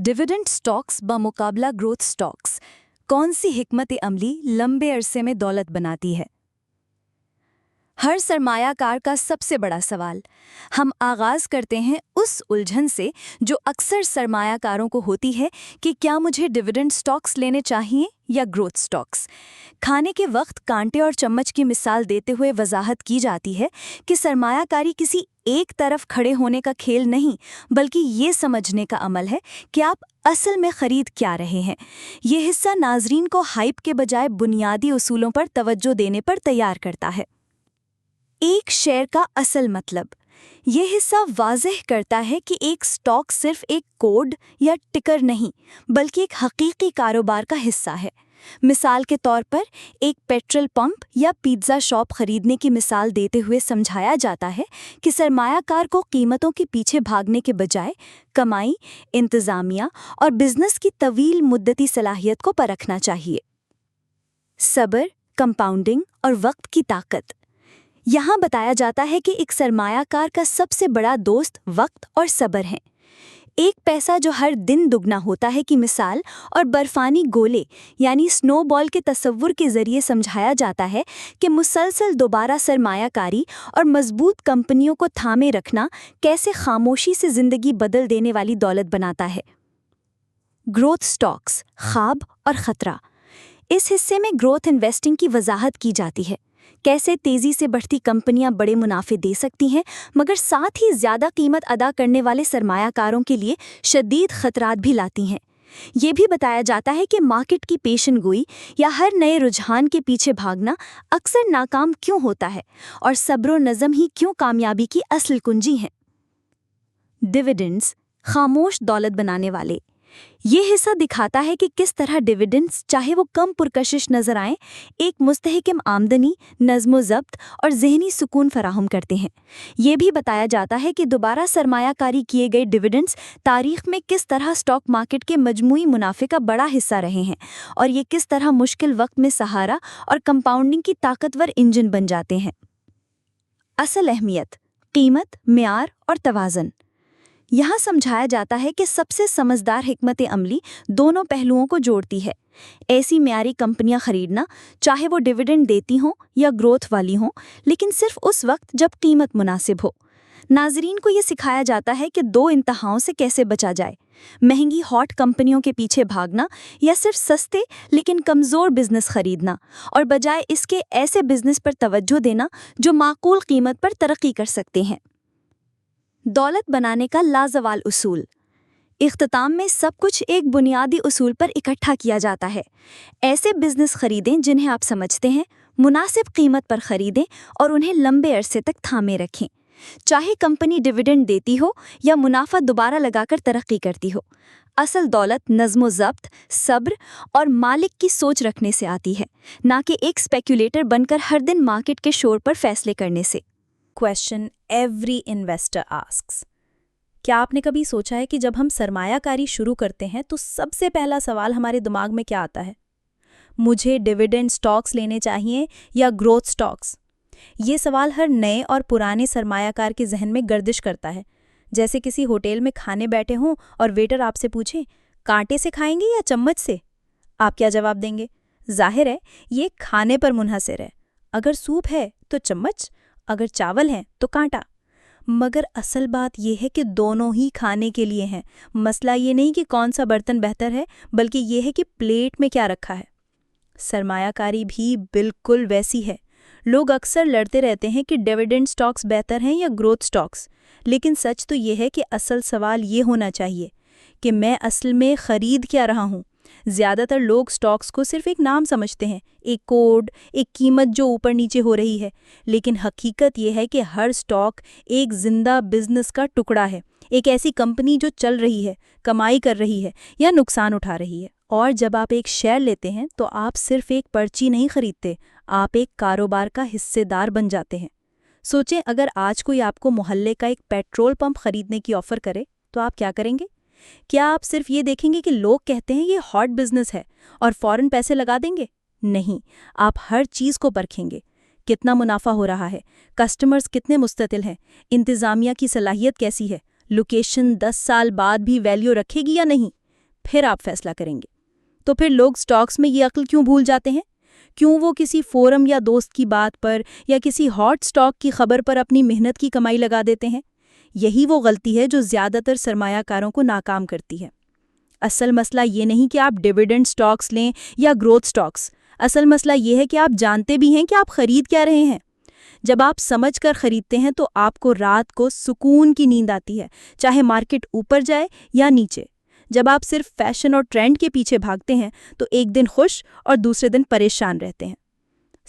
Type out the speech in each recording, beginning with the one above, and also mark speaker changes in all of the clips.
Speaker 1: Dividend stocks बमुकाबला growth stocks, कौन सी हिकमत अमली लंबे अरसे में दौलत बनाती है? हर सरमायाकार का सबसे बड़ा सवाल। हम आगाज करते हैं उस उलझन से जो अक्सर सरमायाकारों को होती है कि क्या मुझे डिविडेंड स्टॉक्स लेने चाहिए या ग्रोथ स्टॉक्स। खाने के वक्त कांटे और चम्मच की मिसाल देते हुए वजाहत की जाती है कि सरमायाकारी किसी एक तरफ खड़े होने का खेल नहीं, बल्कि ये समझने का अमल है कि आप असल में खरीद क्या रहे हैं। ये हिस्सा नाजरीन को हाइप के बजाय बुनियादी उसूलों पर तवज्जो देने पर तैयार करता है। एक शेयर का असल मतलब। ये हिस्सा वाज़ेह करता है कि एक स्टॉक सिर्फ एक कोड या टिकर नहीं, बल्कि एक हकीकी कारोबार का हिस्सा है। मिसाल के तौर पर एक पेट्रोल पंप या पिज़्ज़ा शॉप खरीदने की मिसाल देते हुए समझाया जाता है कि सरमायाकार को कीमतों के पीछे भागने के बजाय कमाई, इंतज़ामिया और बिजनेस की तवील मुद्दती सलाहियत को परखना चाहिए। सब्र, कंपाउंडिंग और वक्त की ताकत। यहाँ बताया जाता है कि एक सरमायाकार का सबसे बड़ा दोस्त वक्त और सब्र है। एक पैसा जो हर दिन दुगना होता है की मिसाल और बर्फानी गोले यानी स्नोबॉल के तस्वुर के जरिए समझाया जाता है कि मुसलसल दोबारा सरमायाकारी और मजबूत कंपनियों को थामे रखना कैसे खामोशी से जिंदगी बदल देने वाली दौलत बनाता है। ग्रोथ स्टॉक्स, ख्वाब और खतरा। इस हिस्से में ग्रोथ इन्वेस्टिंग की वजाहत की जाती है। कैसे तेजी से बढ़ती कंपनियां बड़े मुनाफे दे सकती हैं, मगर साथ ही ज्यादा कीमत अदा करने वाले सरमायाकारों के लिए शदीद खतरात भी लाती हैं। ये भी बताया जाता है कि मार्केट की पेशनगोई या हर नए रुझान के पीछे भागना अक्सर नाकाम क्यों होता है और सब्र और नज़म ही क्यों कामयाबी की असल कुंजी हैं। डिविडेंड्स, खामोश दौलत बनाने वाले। ये हिस्सा दिखाता है कि किस तरह डिविडेंड्स, चाहे वो कम पुरकशिश नजर आएं, एक मुस्तहकम आमदनी, नज़्म ज़ब्त और जहनी सुकून फराहम करते हैं। ये भी बताया जाता है कि दोबारा सरमायाकारी किए गए डिविडेंड्स तारीख में किस तरह स्टॉक मार्केट के मजमूई मुनाफे का बड़ा हिस्सा रहे हैं और ये किस तरह मुश्किल वक्त में सहारा और कंपाउंडिंग की ताकतवर इंजन बन जाते हैं। असल अहमियत, कीमत, मेयार और तवाज़न। यहाँ समझाया जाता है कि सबसे समझदार हिकमत अमली दोनों पहलुओं को जोड़ती है। ऐसी म्यारी कंपनियां खरीदना, चाहे वो डिविडेंड देती हों या ग्रोथ वाली हों, लेकिन सिर्फ उस वक्त जब कीमत मुनासिब हो। नाजरीन को ये सिखाया जाता है कि दो इंतहाओं से कैसे बचा जाए, महंगी हॉट कंपनियों के पीछे भागना या सिर्फ सस्ते लेकिन कमज़ोर बिजनेस खरीदना, और बजाय इसके ऐसे बिजनेस पर तवज्जो देना जो माकूल कीमत पर तरक्की कर सकते हैं। दौलत बनाने का लाजवाल उसूल। इख्तिताम में सब कुछ एक बुनियादी उसूल पर इकट्ठा किया जाता है। ऐसे बिजनेस खरीदें जिन्हें आप समझते हैं, मुनासिब कीमत पर खरीदें और उन्हें लंबे अरसे तक थामे रखें। चाहे कंपनी डिविडेंड देती हो या मुनाफा दोबारा लगाकर तरक्की करती हो, असल दौलत नज़्म ज़ब्त, सब्र और मालिक की सोच रखने से आती है, ना कि एक स्पेक्युलेटर बनकर हर दिन मार्केट के शोर पर फैसले करने से।
Speaker 2: Question every investor asks. क्या आपने कभी सोचा है कि जब हम सरमायाकारी शुरू करते हैं तो सबसे पहला सवाल हमारे दिमाग में क्या आता है? मुझे डिविडेंड स्टॉक्स लेने चाहिए या ग्रोथ स्टॉक्स? ये सवाल हर नए और पुराने सरमायाकार के जहन में गर्दिश करता है। जैसे किसी होटल में खाने बैठे हों और वेटर आपसे पूछे, कांटे से खाएंगे या चम्मच से? आप क्या जवाब देंगे? जाहिर है ये खाने पर मुनहसर है। अगर सूप है तो चम्मच, अगर चावल है तो कांटा। मगर असल बात यह है कि दोनों ही खाने के लिए हैं। मसला ये नहीं कि कौन सा बर्तन बेहतर है, बल्कि यह है कि प्लेट में क्या रखा है। सरमायाकारी भी बिल्कुल वैसी है। लोग अक्सर लड़ते रहते हैं कि डिविडेंड स्टॉक्स बेहतर हैं या ग्रोथ स्टॉक्स, लेकिन सच तो यह है कि असल सवाल ये होना चाहिए कि मैं असल में खरीद क्या रहा हूँ। ज़्यादातर लोग स्टॉक्स को सिर्फ एक नाम समझते हैं, एक कोड, एक कीमत जो ऊपर नीचे हो रही है, लेकिन हकीकत यह है कि हर स्टॉक एक जिंदा बिजनेस का टुकड़ा है, एक ऐसी कंपनी जो चल रही है, कमाई कर रही है या नुकसान उठा रही है। और जब आप एक शेयर लेते हैं तो आप सिर्फ एक पर्ची नहीं खरीदते, आप एक कारोबार का हिस्सेदार बन जाते हैं। सोचें, अगर आज कोई आपको मोहल्ले का एक पेट्रोल पंप खरीदने की ऑफर करे तो आप क्या करेंगे? क्या आप सिर्फ ये देखेंगे कि लोग कहते हैं ये हॉट बिजनेस है और फौरन पैसे लगा देंगे? नहीं, आप हर चीज़ को परखेंगे। कितना मुनाफा हो रहा है, कस्टमर्स कितने मुस्ततिल हैं, इंतज़ामिया की सलाहियत कैसी है, लोकेशन 10 साल बाद भी वैल्यू रखेगी या नहीं, پھر آپ فیصلہ کریں گے۔ تو پھر لوگ سٹاکس میں یہ عقل کیوں بھول جاتے ہیں؟ کیوں وہ کسی فورم یا دوست کی بات پر یا کسی ہاٹ سٹاک کی خبر پر اپنی محنت کی کمائی لگا دیتے ہیں؟ یہی وہ غلطی ہے جو زیادہ تر سرمایہ کاروں کو ناکام کرتی ہے۔ اصل مسئلہ یہ نہیں کہ آپ ڈیویڈنڈ سٹاکس لیں یا گروتھ سٹاکس، اصل مسئلہ یہ ہے کہ آپ جانتے بھی ہیں کہ آپ خرید کیا رہے ہیں۔ جب آپ سمجھ کر خریدتے ہیں تو آپ کو رات کو سکون کی نیند آتی ہے، چاہے مارکیٹ اوپر جائے یا نیچے۔ جب آپ صرف فیشن اور ٹرینڈ کے پیچھے بھاگتے ہیں تو ایک دن خوش اور دوسرے دن پریشان رہتے ہیں۔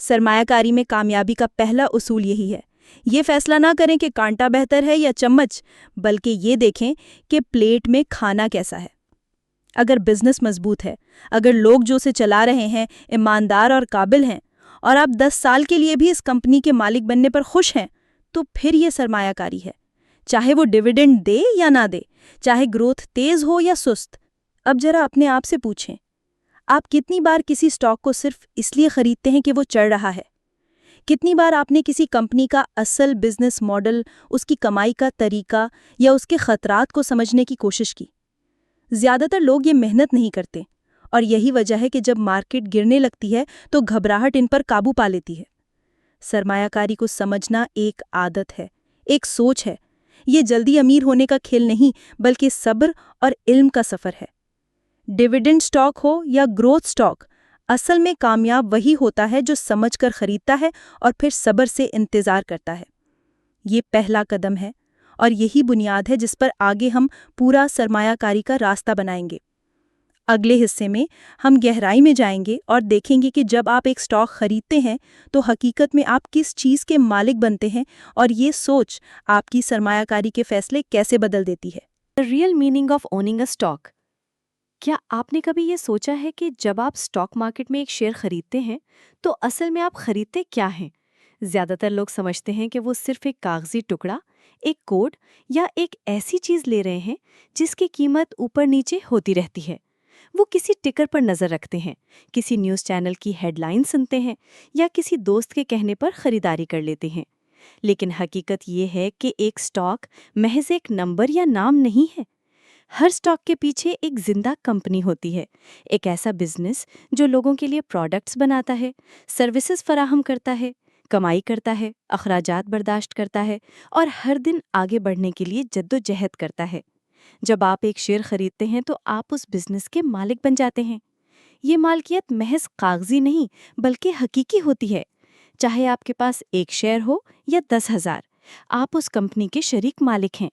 Speaker 2: سرمایہ کاری میں کامیابی کا پہلا اصول یہی ہے، یہ فیصلہ نہ کریں کہ کانٹا بہتر ہے یا چمچ، بلکہ یہ دیکھیں کہ پلیٹ میں کھانا کیسا ہے۔ اگر بزنس مضبوط ہے، اگر لوگ جو اسے چلا رہے ہیں ایماندار اور قابل ہیں، اور آپ 10 سال کے لیے بھی اس کمپنی کے مالک بننے پر خوش ہیں، تو پھر یہ سرمایہ کاری ہے، چاہے وہ ڈیویڈنڈ دے یا نہ دے، چاہے گروتھ تیز ہو یا سست۔ اب ذرا اپنے آپ سے پوچھیں، آپ کتنی بار کسی سٹاک کو صرف اس لیے خریدتے ہیں کہ وہ چڑھ رہا ہے؟ کتنی بار آپ نے کسی کمپنی کا اصل بزنس ماڈل، اس کی کمائی کا طریقہ یا اس کے خطرات کو سمجھنے کی کوشش کی؟ زیادہ تر لوگ یہ محنت نہیں کرتے، اور یہی وجہ ہے کہ جب مارکیٹ گرنے لگتی ہے تو گھبراہٹ ان پر قابو پا لیتی ہے۔ سرمایہ کاری کو سمجھنا ایک عادت ہے، ایک سوچ ہے۔ یہ جلدی امیر ہونے کا کھیل نہیں، بلکہ صبر اور علم کا سفر ہے۔ ڈیویڈنڈ سٹاک ہو یا گروتھ سٹاک، اصل میں کامیاب وہی ہوتا ہے جو سمجھ کر خریدتا ہے اور پھر صبر سے انتظار کرتا ہے۔ یہ پہلا قدم ہے، اور یہی بنیاد ہے جس پر آگے ہم پورا سرمایہ کاری کا راستہ بنائیں گے۔ اگلے حصے میں ہم گہرائی میں جائیں گے اور دیکھیں گے کہ جب آپ ایک سٹاک خریدتے ہیں تو حقیقت میں آپ کس چیز کے مالک بنتے ہیں، اور یہ سوچ آپ کی سرمایہ کاری کے فیصلے کیسے بدل دیتی ہے۔
Speaker 1: The real meaning of owning a stock۔ کیا آپ نے کبھی یہ سوچا ہے کہ جب آپ سٹاک مارکیٹ میں ایک شیئر خریدتے ہیں تو اصل میں آپ خریدتے کیا ہیں؟ زیادہ تر لوگ سمجھتے ہیں کہ وہ صرف ایک کاغذی ٹکڑا، ایک کوڈ یا ایک ایسی چیز لے رہے ہیں جس کی قیمت اوپر نیچے ہوتی رہتی ہے۔ وہ کسی ٹکر پر نظر رکھتے ہیں، کسی نیوز چینل کی ہیڈ لائن سنتے ہیں یا کسی دوست کے کہنے پر خریداری کر لیتے ہیں۔ لیکن حقیقت یہ ہے کہ ایک سٹاک محض ایک نمبر یا نام نہیں ہے۔ ہر سٹاک کے پیچھے ایک زندہ کمپنی ہوتی ہے، ایک ایسا بزنس جو لوگوں کے لیے پروڈکٹس بناتا ہے، سروسز فراہم کرتا ہے، کمائی کرتا ہے، اخراجات برداشت کرتا ہے اور ہر دن آگے بڑھنے کے لیے جدوجہد کرتا ہے۔ جب آپ ایک شیئر خریدتے ہیں تو آپ اس بزنس کے مالک بن جاتے ہیں۔ یہ مالکیت محض کاغذی نہیں بلکہ حقیقی ہوتی ہے۔ چاہے آپ کے پاس ایک شیئر ہو یا 10,000، آپ اس کمپنی کے شریک مالک ہیں۔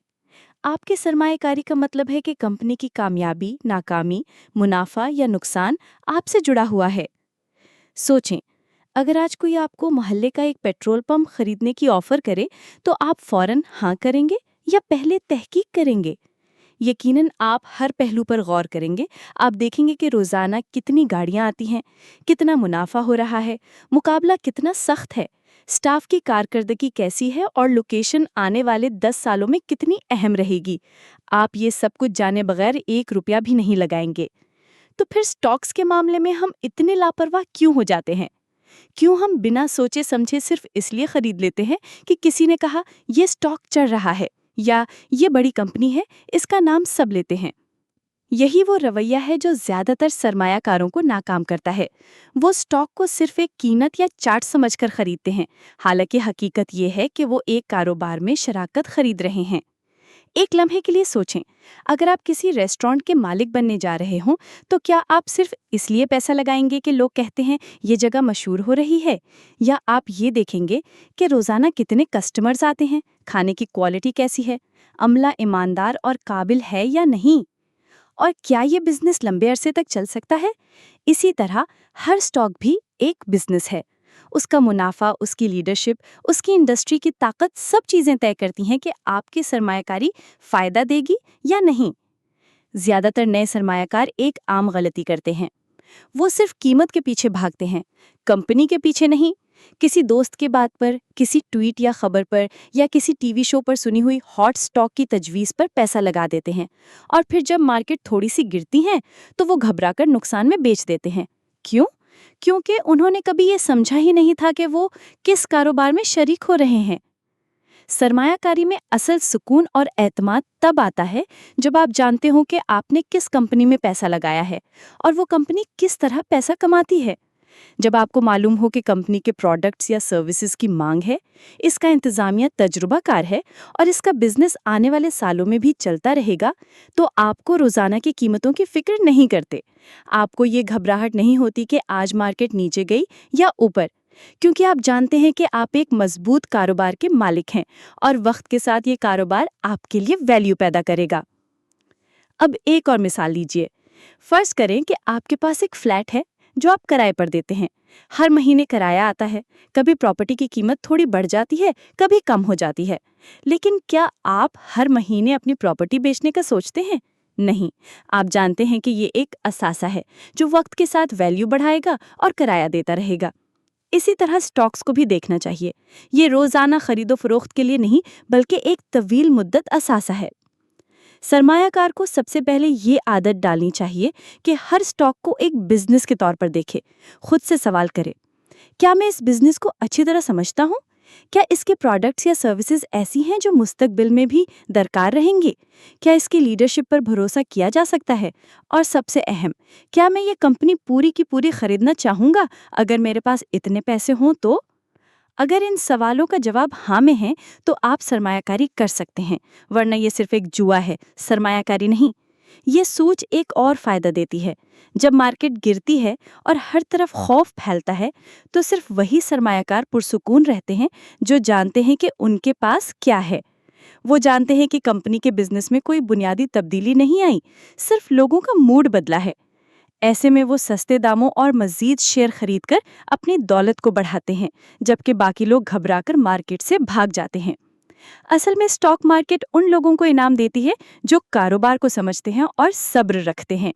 Speaker 1: آپ کے سرمایہ کاری کا مطلب ہے کہ کمپنی کی کامیابی، ناکامی، منافع یا نقصان آپ سے جڑا ہوا ہے۔ سوچیں، اگر آج کوئی آپ کو محلے کا ایک پیٹرول پمپ خریدنے کی آفر کرے تو آپ فوراً ہاں کریں گے یا پہلے تحقیق کریں گے؟ یقیناً آپ ہر پہلو پر غور کریں گے۔ آپ دیکھیں گے کہ روزانہ کتنی گاڑیاں آتی ہیں، کتنا منافع ہو رہا ہے، مقابلہ کتنا سخت ہے، سٹاف کی کارکردگی کیسی ہے اور لوکیشن آنے والے 10 سالوں میں کتنی اہم رہے گی۔ آپ یہ سب کچھ جانے بغیر 1 روپیہ بھی نہیں لگائیں گے۔ تو پھر سٹاکس کے معاملے میں ہم اتنے لاپرواہ کیوں ہو جاتے ہیں؟ کیوں ہم بنا سوچے سمجھے صرف اس لیے خرید لیتے ہیں کہ کسی نے کہا یہ سٹاک چڑھ رہا ہے یا یہ بڑی کمپنی ہے، اس کا نام سب لیتے ہیں؟ یہی وہ رویہ ہے جو زیادہ تر سرمایہ کاروں کو ناکام کرتا ہے۔ وہ سٹاک کو صرف ایک قیمت یا چارٹ سمجھ کر خریدتے ہیں، حالانکہ حقیقت یہ ہے کہ وہ ایک کاروبار میں شراکت خرید رہے ہیں۔ ایک لمحے کے لیے سوچیں، اگر آپ کسی ریسٹورانٹ کے مالک بننے جا رہے ہوں تو کیا آپ صرف اس لیے پیسہ لگائیں گے کہ لوگ کہتے ہیں یہ جگہ مشہور ہو رہی ہے، یا آپ یہ دیکھیں گے کہ روزانہ کتنے کسٹمرز آتے ہیں، کھانے کی کوالٹی کیسی ہے، عملہ ایماندار اور قابل ہے یا نہیں، اور کیا یہ بزنس لمبے عرصے تک چل سکتا ہے؟ اسی طرح ہر سٹاک بھی ایک بزنس ہے۔ اس کا منافع، اس کی لیڈرشپ، اس کی انڈسٹری کی طاقت سب چیزیں طے کرتی ہیں کہ آپ کی سرمایہ کاری فائدہ دے گی یا نہیں۔ زیادہ تر نئے سرمایہ کار ایک عام غلطی کرتے ہیں، وہ صرف قیمت کے پیچھے بھاگتے ہیں، کمپنی کے پیچھے نہیں۔ کسی دوست کے بات پر، کسی ٹویٹ یا خبر پر، یا کسی ٹی وی شو پر سنی ہوئی ہاٹ سٹاک کی تجویز پر پیسہ لگا دیتے ہیں، اور پھر جب مارکیٹ تھوڑی سی گرتی ہے تو وہ گھبرا کر نقصان میں بیچ دیتے ہیں۔ کیوں؟ کیونکہ انہوں نے کبھی یہ سمجھا ہی نہیں تھا کہ وہ کس کاروبار میں شریک ہو رہے ہیں۔
Speaker 2: सरमाया कारी में असल सुकून और एतमाद तब आता है जब आप जानते हो कि आपने किस कंपनी में पैसा लगाया है और वो कंपनी किस तरह पैसा कमाती है। जब आपको मालूम हो कि कंपनी के प्रोडक्ट्स या सर्विसेज की मांग है, इसका इंतजामिया तजुर्बाकार है और इसका बिजनेस आने वाले सालों में भी चलता रहेगा, तो आपको रोजाना की कीमतों की फिक्र नहीं करते। आपको ये घबराहट नहीं होती कि आज मार्केट नीचे गई या ऊपर, क्योंकि आप जानते हैं कि आप एक मजबूत कारोबार के मालिक हैं और वक्त के साथ ये कारोबार आपके लिए वैल्यू पैदा करेगा। अब एक और मिसाल लीजिए। फर्ज करें कि आपके पास एक फ्लैट है जो आप किराए पर देते हैं। हर महीने किराया आता है। कभी प्रॉपर्टी की कीमत थोड़ी बढ़ जाती है, कभी कम हो जाती है। लेकिन क्या आप हर महीने अपनी प्रॉपर्टी बेचने का सोचते हैं? नहीं। आप जानते हैं कि ये एक असासा है जो वक्त के साथ वैल्यू बढ़ाएगा और किराया देता रहेगा। इसी तरह स्टॉक्स को भी देखना चाहिए। ये रोजाना खरीदो फरोख्त के लिए नहीं, बल्कि एक तवील मुद्दत असासा है। सरमायाकार को सबसे पहले ये आदत डालनी चाहिए कि हर स्टॉक को एक बिजनेस के तौर पर देखे। खुद से सवाल करे, क्या मैं इस बिजनेस को अच्छी तरह समझता हूँ? क्या इसके प्रोडक्ट्स या सर्विसेज ऐसी हैं जो मुस्तकबिल में भी दरकार रहेंगी? क्या इसकी लीडरशिप पर भरोसा किया जा सकता है? और सबसे अहम, क्या मैं ये कंपनी पूरी की पूरी खरीदना चाहूँगा अगर मेरे पास इतने पैसे हों तो? अगर इन सवालों का जवाब हाँ में है तो आप सरमायाकारी कर सकते हैं, वरना ये सिर्फ एक जुआ है, सरमायाकारी नहीं। ये सोच एक और फायदा देती है। जब मार्केट गिरती है और हर तरफ खौफ फैलता है, तो सिर्फ वही सरमायाकार पुरसुकून रहते हैं जो जानते हैं कि उनके पास क्या है। वो जानते हैं कि कंपनी के बिजनेस में कोई बुनियादी तब्दीली नहीं आई, सिर्फ लोगों का मूड बदला है। ऐसे में वो सस्ते दामों और मजीद शेयर खरीदकर अपनी दौलत को बढ़ाते हैं, जबकि बाकी लोग घबराकर मार्केट से भाग जाते हैं। असल में स्टॉक मार्केट उन लोगों को इनाम देती है जो कारोबार को समझते हैं और सब्र रखते हैं।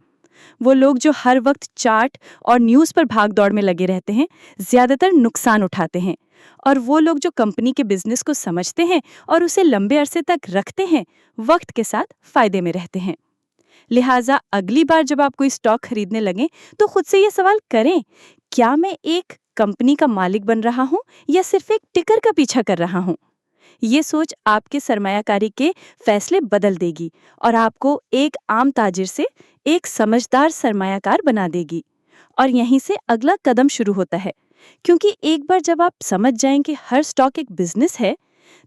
Speaker 2: वो लोग जो हर वक्त चार्ट और न्यूज़ पर भाग दौड़ में लगे रहते हैं, ज्यादातर नुकसान उठाते हैं। और वो लोग जो कंपनी के बिजनेस को समझते हैं और उसे लंबे अरसे तक रखते हैं, वक्त के साथ फायदे में रहते हैं। लिहाजा अगली बार जब आप कोई स्टॉक खरीदने लगें तो खुद से ये सवाल करें, क्या मैं एक कंपनी का मालिक बन रहा हूं या सिर्फ एक टिकर का पीछा कर रहा हूं? ये सोच आपके सरमायाकारी के फैसले बदल देगी और आपको एक आम ताजिर से एक समझदार सरमायाकार बना देगी। और यहीं से अगला कदम शुरू होता है, क्योंकि एक बार जब आप समझ जाएं कि हर स्टॉक एक बिजनेस है,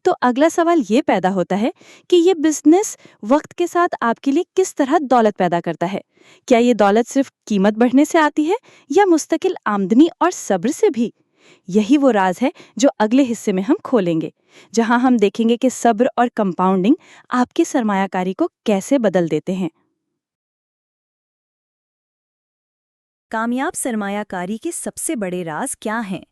Speaker 2: तो अगला सवाल ये पैदा होता है कि ये बिजनेस वक्त के साथ आपके लिए किस तरह दौलत पैदा करता है। क्या ये दौलत सिर्फ कीमत बढ़ने से आती है या मुस्तकिल आमदनी और सब्र से भी? यही वो राज है जो अगले हिस्से में हम खोलेंगे, जहां हम देखेंगे कि सब्र और कंपाउंडिंग आपकी सरमायाकारी को कैसे बदल देते हैं।
Speaker 1: कामयाब सरमायाकारी के सबसे बड़े राज क्या हैं?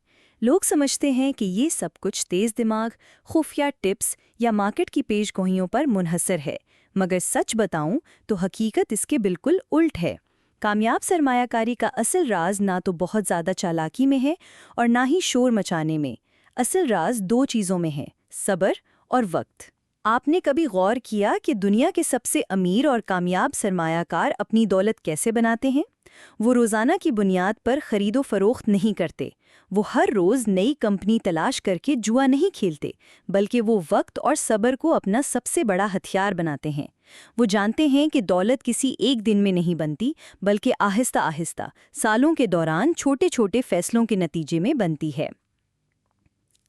Speaker 1: लोग समझते हैं कि ये सब कुछ तेज दिमाग, खुफिया टिप्स या मार्केट की पेशगोइयों पर मुनहसर है, मगर सच बताऊं तो हकीकत इसके बिल्कुल उल्ट है। कामयाब सरमायाकारी का असल राज ना तो बहुत ज़्यादा चालाकी में है और ना ही शोर मचाने में। असल राज दो चीज़ों में है, सब्र और वक्त। आपने कभी गौर किया कि दुनिया के सबसे अमीर और कामयाब सरमायाकार अपनी दौलत कैसे बनाते हैं? वो रोज़ाना की बुनियाद पर खरीदो फरोख्त नहीं करते। वो हर रोज़ नई कंपनी तलाश करके जुआ नहीं खेलते, बल्कि वो वक्त और सब्र को अपना सबसे बड़ा हथियार बनाते हैं। वो जानते हैं कि दौलत किसी एक दिन में नहीं बनती, बल्कि आहिस्ता आहिस्ता सालों के दौरान छोटे छोटे फैसलों के नतीजे में बनती है।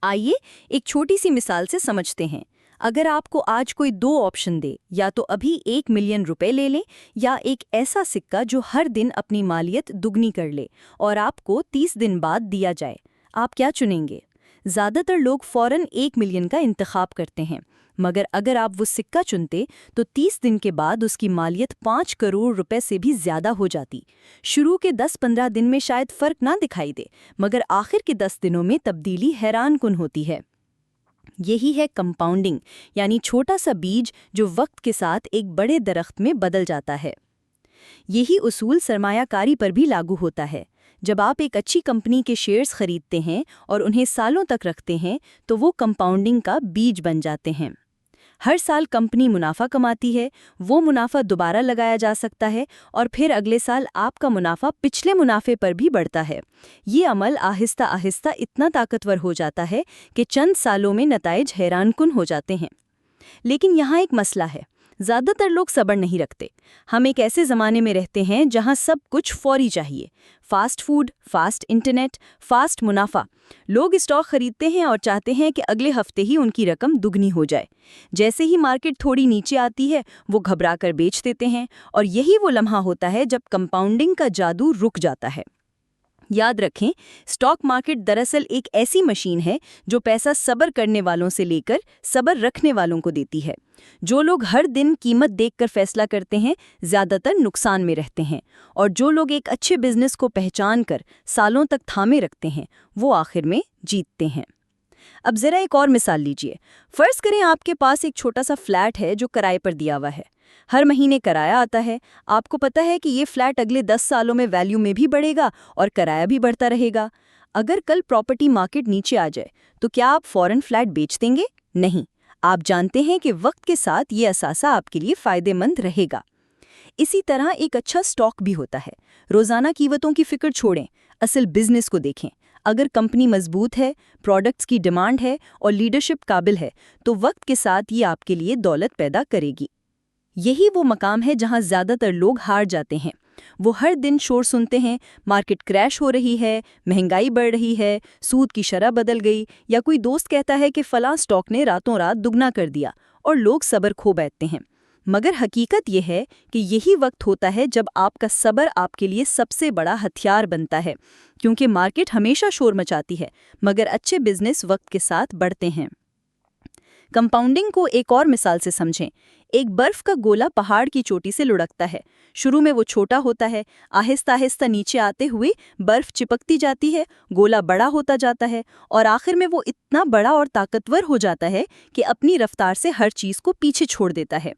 Speaker 1: आइए एक छोटी सी मिसाल से समझते हैं। अगर आपको आज कोई दो ऑप्शन दे, या तो अभी 1 मिलियन रुपए ले लें या एक ऐसा सिक्का जो हर दिन अपनी मालियत दुगनी कर ले और आपको 30 दिन बाद दिया जाए, आप क्या चुनेंगे? ज़्यादातर लोग फौरन 1 मिलियन का इंतखाब करते हैं, मगर अगर आप वो सिक्का चुनते तो 30 दिन के बाद उसकी मालियत 5 करोड़ रुपए से भी ज़्यादा हो जाती। शुरू के 10-15 दिन में शायद फ़र्क ना दिखाई दे, मगर आखिर के 10 दिनों में तब्दीली हैरानकुन होती है। यही है कंपाउंडिंग, यानी छोटा सा बीज जो वक्त के साथ एक बड़े दरख्त में बदल जाता है। यही उसूल सरमायाकारी पर भी लागू होता है। जब आप एक अच्छी कंपनी के शेयर्स खरीदते हैं और उन्हें सालों तक रखते हैं, तो वो कंपाउंडिंग का बीज बन जाते हैं।
Speaker 2: हर साल कंपनी मुनाफा कमाती है, वो मुनाफा दोबारा लगाया जा सकता है और फिर अगले साल आपका मुनाफा पिछले मुनाफे पर भी बढ़ता है। ये अमल आहिस्ता आहिस्ता इतना ताकतवर हो जाता है कि चंद सालों में नताइज हैरानकुन हो जाते हैं। लेकिन यहाँ एक मसला है, ज़्यादातर लोग सब्र नहीं रखते। हम एक ऐसे ज़माने में रहते हैं जहाँ सब कुछ फौरी चाहिए। Fast food, fast internet, fast मुनाफा। लोग स्टॉक खरीदते हैं और चाहते हैं कि अगले हफ्ते ही उनकी रकम दुगनी हो जाए। जैसे ही मार्केट थोड़ी नीचे आती है, वो घबरा कर बेच देते हैं, और यही वो लम्हा होता है जब कंपाउंडिंग का जादू रुक जाता है। याद रखें, स्टॉक मार्केट दरअसल एक ऐसी मशीन है जो पैसा सब्र करने वालों से लेकर सब्र रखने वालों को देती है। जो लोग हर दिन कीमत देखकर फैसला करते हैं, ज़्यादातर नुकसान में रहते हैं, और जो लोग एक अच्छे बिजनेस को पहचान कर सालों तक थामे रखते हैं, वो आखिर में जीतते हैं। अब ज़रा एक और मिसाल लीजिए। फ़र्ज़ करें आपके पास एक छोटा सा फ्लैट है जो किराए पर दिया हुआ है। हर महीने किराया आता है। आपको पता है कि ये फ्लैट अगले 10 सालों में वैल्यू में भी बढ़ेगा और किराया भी बढ़ता रहेगा। अगर कल प्रॉपर्टी मार्केट नीचे आ जाए, तो क्या आप फौरन फ्लैट बेच देंगे? नहीं। आप जानते हैं कि वक्त के साथ ये असासा आपके लिए फ़ायदेमंद रहेगा। इसी तरह एक अच्छा स्टॉक भी होता है। रोज़ाना कीमतों की फिक्र छोड़ें, असल बिजनेस को देखें। अगर कंपनी मजबूत है, प्रोडक्ट्स की डिमांड है और लीडरशिप काबिल है, तो वक्त के साथ ये आपके लिए दौलत पैदा करेगी। यही वो मकाम है जहां ज़्यादातर लोग हार जाते हैं। वो हर दिन शोर सुनते हैं, मार्केट क्रैश हो रही है, महंगाई बढ़ रही है, सूद की शरह बदल गई, या कोई दोस्त कहता है कि फलां स्टॉक ने रातों रात दुगना कर दिया, और लोग सब्र खो बैठते हैं। मगर हकीकत ये है कि यही वक्त होता है जब आपका सब्र आपके लिए सबसे बड़ा हथियार बनता है, क्योंकि मार्केट हमेशा शोर मचाती है, मगर अच्छे बिजनेस वक्त के साथ बढ़ते हैं। कंपाउंडिंग को एक और मिसाल से समझें। एक बर्फ का गोला पहाड़ की चोटी से लुढ़कता है। शुरू में वो छोटा होता है, आहिस्ता आहिस्ता नीचे आते हुए बर्फ चिपकती जाती है, गोला बड़ा होता जाता है, और आखिर में वो इतना बड़ा और ताकतवर हो जाता है कि अपनी रफ्तार से हर चीज़ को पीछे छोड़ देता है।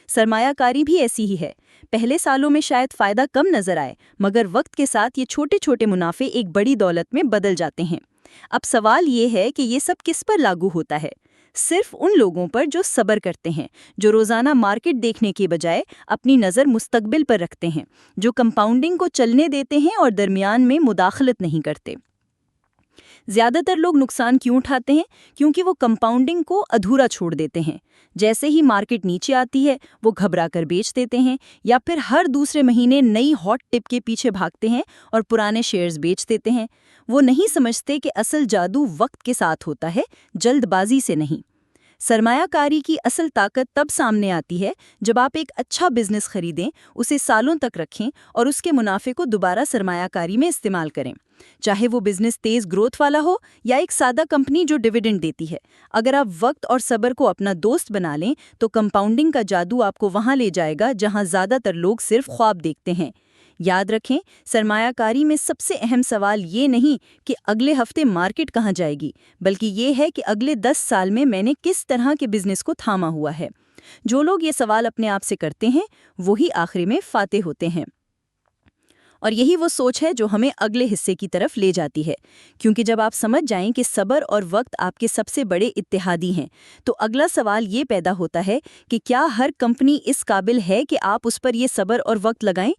Speaker 2: सरमायाकारी भी ऐसी ही है। पहले सालों में शायद फ़ायदा कम नजर आए, मगर वक्त के साथ ये छोटे छोटे मुनाफे एक बड़ी दौलत में बदल जाते हैं। अब सवाल ये है कि ये सब किस पर लागू होता है? सिर्फ उन लोगों पर जो सब्र करते हैं, जो रोज़ाना मार्केट देखने के बजाय अपनी नज़र मुस्तकबिल पर रखते हैं, जो कंपाउंडिंग को चलने देते हैं और दरमियान में मुदाखलत नहीं करते। ज़्यादातर लोग नुकसान क्यों उठाते हैं? क्योंकि वो कंपाउंडिंग को अधूरा छोड़ देते हैं। जैसे ही मार्केट नीचे आती है, वो घबरा कर बेच देते हैं, या फिर हर दूसरे महीने नई हॉट टिप के पीछे भागते हैं और पुराने शेयर्स बेच देते हैं। वो नहीं समझते कि असल जादू वक्त के साथ होता है, जल्दबाजी से नहीं। सरमायाकारी की असल ताकत तब सामने आती है जब आप एक अच्छा बिजनेस खरीदें, उसे सालों तक रखें और उसके मुनाफे को दोबारा सरमायाकारी में इस्तेमाल करें। चाहे वो बिजनेस तेज ग्रोथ वाला हो या एक सादा कंपनी जो डिविडेंड देती है। अगर आप वक्त और सब्र को अपना दोस्त बना लें, तो कंपाउंडिंग का जादू आपको वहां ले जाएगा जहां ज़्यादातर लोग सिर्फ ख्वाब देखते हैं। याद रखें, सरमायाकारी में सबसे अहम सवाल ये नहीं कि अगले हफ्ते मार्केट कहाँ जाएगी, बल्कि ये है कि अगले 10 साल में मैंने किस तरह के बिजनेस को थामा हुआ है। जो लोग ये सवाल अपने आप से करते हैं, वही आखिरी में फातेह होते हैं। और यही वो सोच है जो हमें अगले हिस्से की तरफ ले जाती है, क्योंकि जब आप समझ जाएं कि सब्र और वक्त आपके सबसे बड़े इत्तेहादी हैं, तो अगला सवाल ये पैदा होता है कि क्या हर कंपनी इस काबिल है कि आप उस पर ये सब्र और वक्त लगाएं?